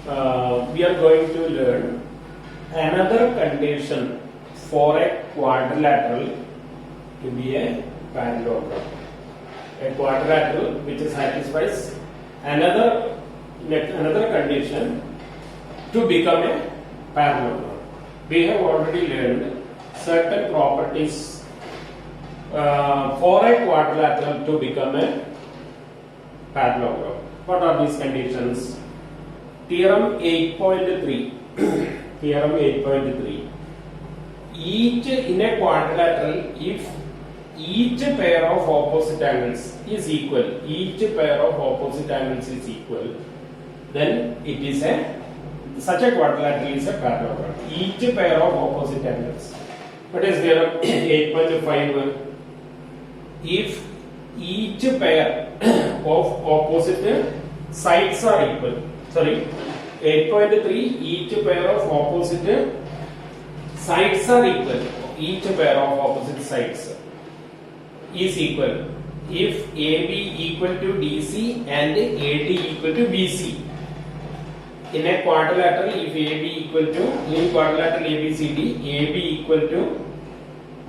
we are going to learn another condition for a quadrilateral to be a parallelogram. A quadrilateral which satisfies another condition to become a parallelogram. We have already learned certain properties for a quadrilateral to become a parallelogram. What are these conditions? Theorem 8.3. Theorem 8.3. Each in a quadrilateral, if each pair of opposite angles is equal, then it is such a quadrilateral is a parallelogram. Each pair of opposite angles. What is theorem 8.5? If each pair of opposite sides are equal. 8.3. Each pair of opposite sides are equal. Each pair of opposite sides is equal if AB equal to DC and AD equal to BC. In a quadrilateral, if AB equal to, in quadrilateral ABCD, AB equal to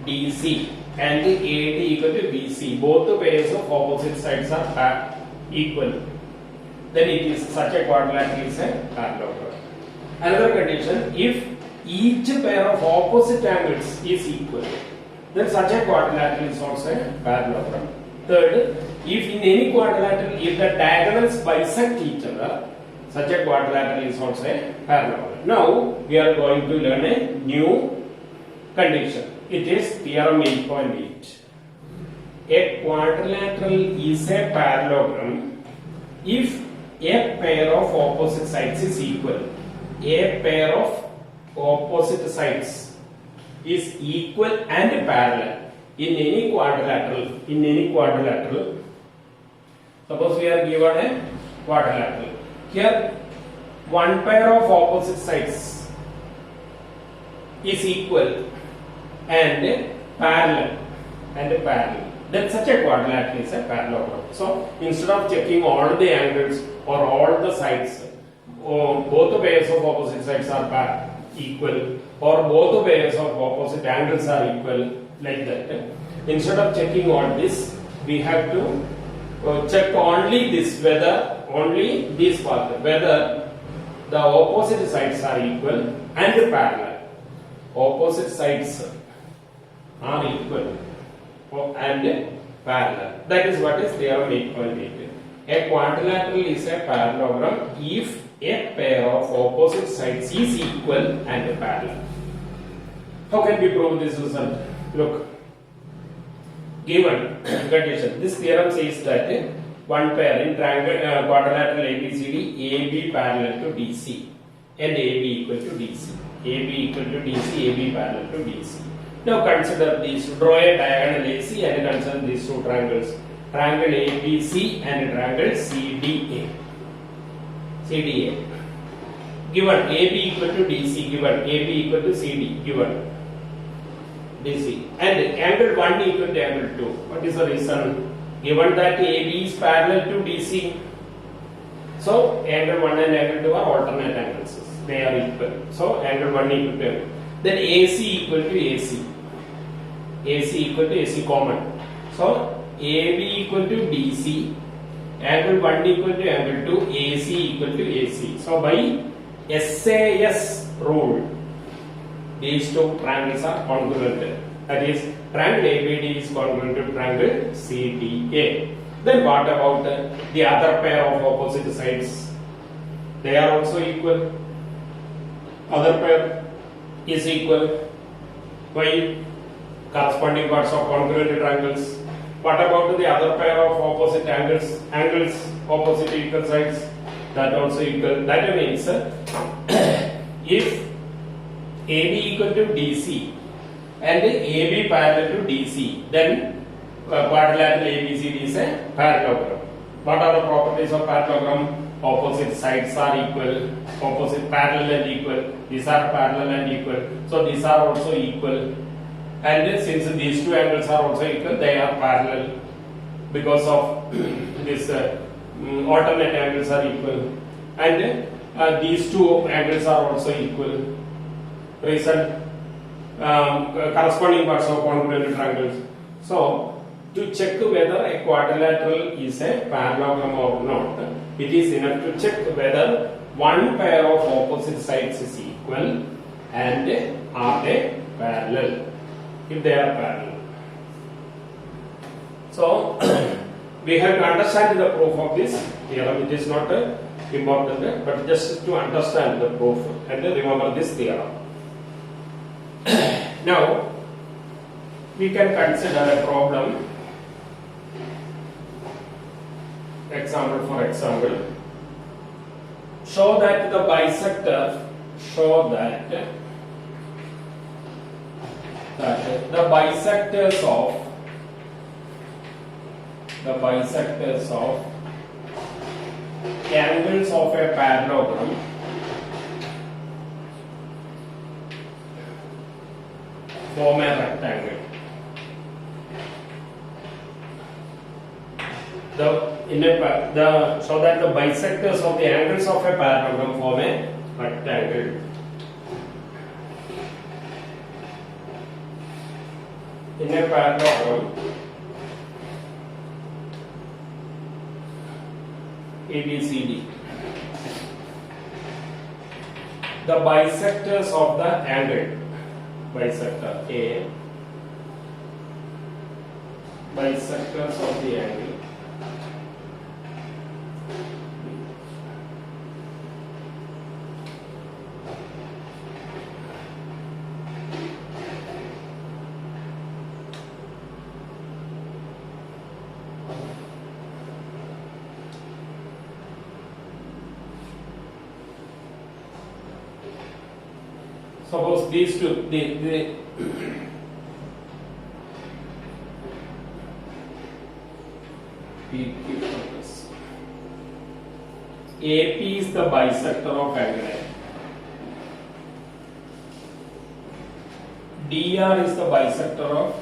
DC and AD equal to BC, both the pairs of opposite sides are equal, then it is such a quadrilateral is a parallelogram. Another condition, if each pair of opposite angles is equal, then such a quadrilateral is also a parallelogram. Third, if in any quadrilateral, if the diagonals bisect each other, such a quadrilateral is also a parallelogram. Now we are going to learn a new condition. It is theorem 8.8. A quadrilateral is a parallelogram if a pair of opposite sides is equal. A pair of opposite sides is equal and parallel. In any quadrilateral, suppose we are given a quadrilateral. Here, one pair of opposite sides is equal and parallel. Then such a quadrilateral is a parallelogram. So instead of checking all the angles or all the sides, or both the pairs of opposite sides are equal, or both the pairs of opposite angles are equal, like that. Instead of checking all this, we have to check only this, whether only this part, whether the opposite sides are equal and parallel. Opposite sides are equal and parallel. That is what is theorem 8.8. A quadrilateral is a parallelogram if a pair of opposite sides is equal and parallel. How can we prove this result? Look, given condition, this theorem says that one pair in triangle quadrilateral ABCD, AB parallel to DC and AB equal to DC. AB equal to DC, AB parallel to DC. Now consider these, draw a diagonal AC and consider these two triangles. Triangle ABC and triangle CDA. Given AB equal to DC, given AB equal to CD, given DC, and angle 1 equal to angle 2. What is the reason? Given that AB is parallel to DC, so angle 1 and angle 2 are alternate angles. They are equal. So angle 1 equal to angle. Then AC equal to AC. AC equal to AC common. So AB equal to DC, angle 1 equal to angle 2, AC equal to AC. So by SAS rule, these two triangles are congruent. That is, triangle ABD is congruent to triangle CDA. Then what about the other pair of opposite sides? They are also equal. Other pair is equal. Why? Corresponding parts of congruent triangles. What about the other pair of opposite angles opposite equal sides? That also equal. That means if AB equal to DC and AB parallel to DC, then quadrilateral ABCD is a parallelogram. What are the properties of parallelogram? Opposite sides are equal, opposite parallel and equal. These are parallel and equal. So these are also equal. And since these two angles are also equal, they are parallel because of this alternate angles are equal. And these two angles are also equal. Reason corresponding parts of congruent triangles. So, to check whether a quadrilateral is a parallelogram or not, it is enough to check whether one pair of opposite sides is equal and are they parallel. If they are parallel. So, we have to understand the proof of this theorem. It is not important, but just to understand the proof and remember this theorem. Now, we can consider a problem. Example for example. Show that the bisector, the bisectors of angles of a parallelogram form a rectangle. So that the bisectors of the angles of a parallelogram form a rectangle. In a parallelogram, ABCD, the bisectors of the angle, bisector A, bisectors of the angle suppose these two, the AP is the bisector of angle A. DR is the bisector of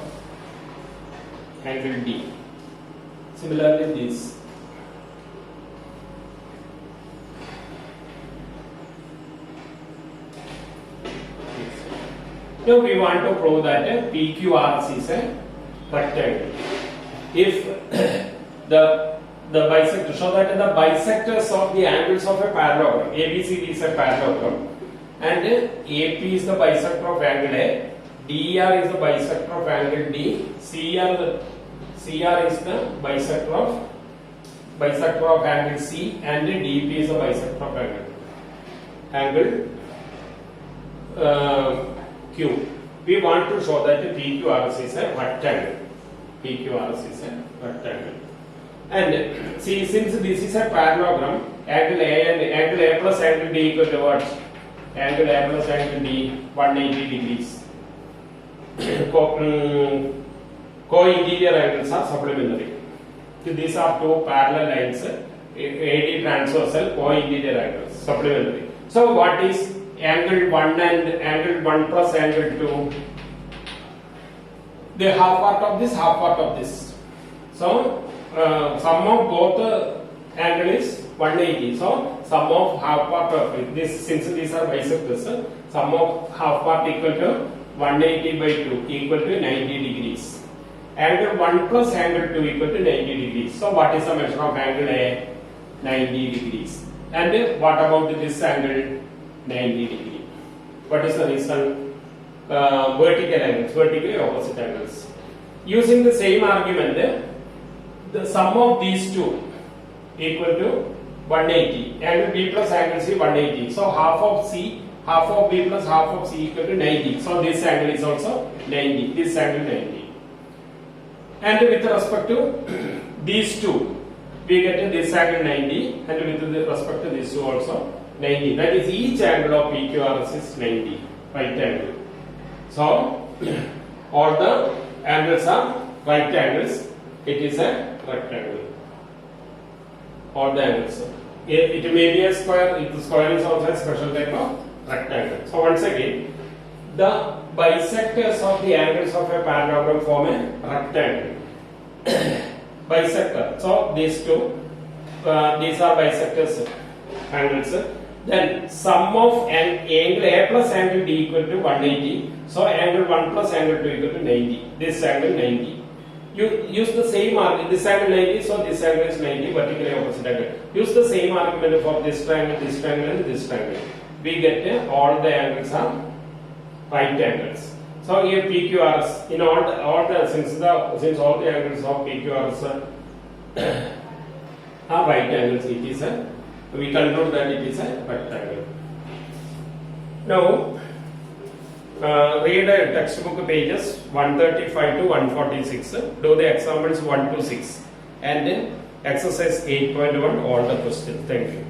angle D. Similarly, this. Now we want to prove that PQRS is a rectangle. If the bisector, so that the bisectors of the angles of a parallelogram, ABCD is a parallelogram, and AP is the bisector of angle A, DR is the bisector of angle D, CR is the bisector of angle C, and DP is the bisector of angle Q. We want to show that PQRS is a rectangle. PQRS is a rectangle. And see, since this is a parallelogram, angle A plus angle D equal to what? Angle A plus angle D 180 degrees. Co-interior angles are supplementary. So these are two parallel lines, AD transversal co-interior angles, supplementary. So what is angle 1 and angle 1 plus angle 2? The half part of this, half part of this. So sum of both angle is 180. So sum of half part of it, this, since these are bisectors, sum of half part equal to 180 by 2 equal to 90 degrees. Angle 1 plus angle 2 equal to 90 degrees. So what is the measure of angle A? 90 degrees. And what about this angle? 90 degree. What is the reason? Vertical angles, vertically opposite angles. Using the same argument, the sum of these two equal to 180. Angle B plus angle C 180. So half of B plus half of C equal to 90. So this angle is also 90. This angle 90. And with respect to these two, we get this angle 90, and with respect to this two also 90. That is, each angle of PQRS is 90, right angle. So all the angles are right angles. It is a rectangle. All the angles. It may be a square. If the square is also a special type of rectangle. So once again, the bisectors of the angles of a parallelogram form a rectangle. Bisector. So these two, these are bisectors angles. Then sum of angle A plus angle D equal to 180. So angle 1 plus angle 2 equal to 90. This angle 90. You use the same argument. This angle 90, so this angle is 90, vertically opposite angle. Use the same argument for this triangle, and this triangle. We get all the angles are right angles. So here PQRS in all the since all the angles of PQRS are right angles, it is we conclude that it is a rectangle. Now read textbook pages 135 to 146. Do the examples 1 to 6 and exercise 8.1 all the questions. Thank you.